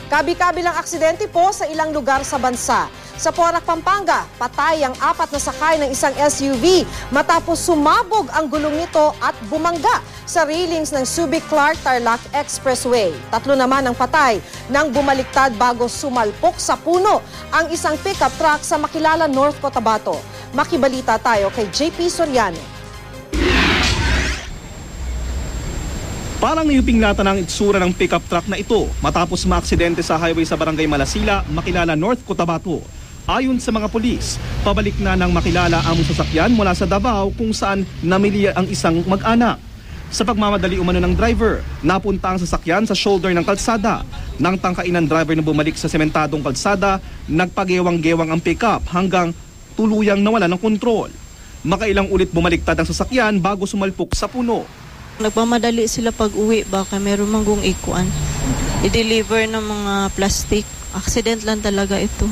Kabi-kabilang aksidente po sa ilang lugar sa bansa. Sa Porac, Pampanga, patay ang 4 na sakay ng isang SUV matapos sumabog ang gulong nito at bumangga sa railings ng Subic-Clark-Tarlac Expressway. 3 naman ang patay nang bumaliktad bago sumalpok sa puno ang isang pickup truck sa Makilala, North Cotabato. Makibalita tayo kay JP Soriano. Parang nayupinglatan ang itsura ng pickup truck na ito matapos maaksidente sa highway sa Barangay Malasila, Makilala, North Cotabato. Ayon sa mga pulis, pabalik na ng Makilala ang sasakyan mula sa Davao kung saan namili ang isang mag-anak. Sa pagmamadali umano ng driver, napunta ang sasakyan sa shoulder ng kalsada. Nang tangkain ng driver na bumalik sa sementadong kalsada, nagpagewang-gewang ang pickup hanggang tuluyang nawala ng kontrol. Makailang ulit bumaliktad ang sasakyan bago sumalpok sa puno. Nagmamadali sila pag-uwi, baka meron manggong ikuan. I-deliver ng mga plastic. Accident lang talaga ito.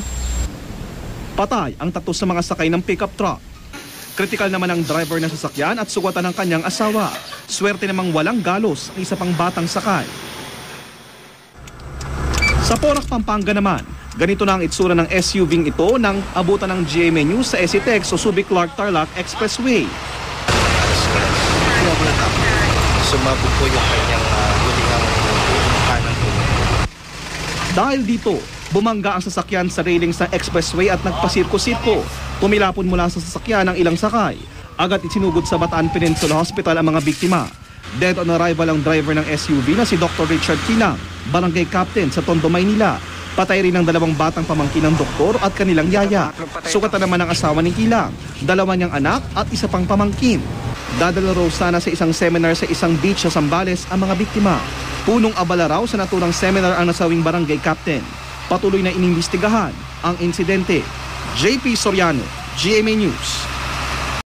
Patay ang 3 sa mga sakay ng pickup truck. Kritikal naman ang driver ng sasakyan at sugatan ng kanyang asawa. Swerte namang walang galos ang isa pang batang sakay. Sa Porac, Pampanga naman, ganito na ang itsura ng SUV ito nang abutan ng GMA News sa SCTEX o Subic-Clark-Tarlac Expressway. Sumabog po yung kanyang hulingang kanan po. Dahil dito, bumangga ang sasakyan sa railings ng expressway at nagpasirko-sirko. Tumilapon mula sa sasakyan ang ilang sakay. Agad isinugod sa Bataan Peninsula Hospital ang mga biktima. Dead on arrival ang driver ng SUV na si Dr. Richard Kinang, barangay captain sa Tondo, Maynila. Patay rin ang 2 batang pamangkin ng doktor at kanilang yaya. Sugatan naman ang asawa ni Kilang, 2 niyang anak at isa pang pamangkin. Dadala raw sana sa isang seminar sa isang beach sa Zambales ang mga biktima. Punong abala raw sa naturang seminar ang nasawing barangay captain. Patuloy na inimbestigahan ang insidente. JP Soriano, GMA News.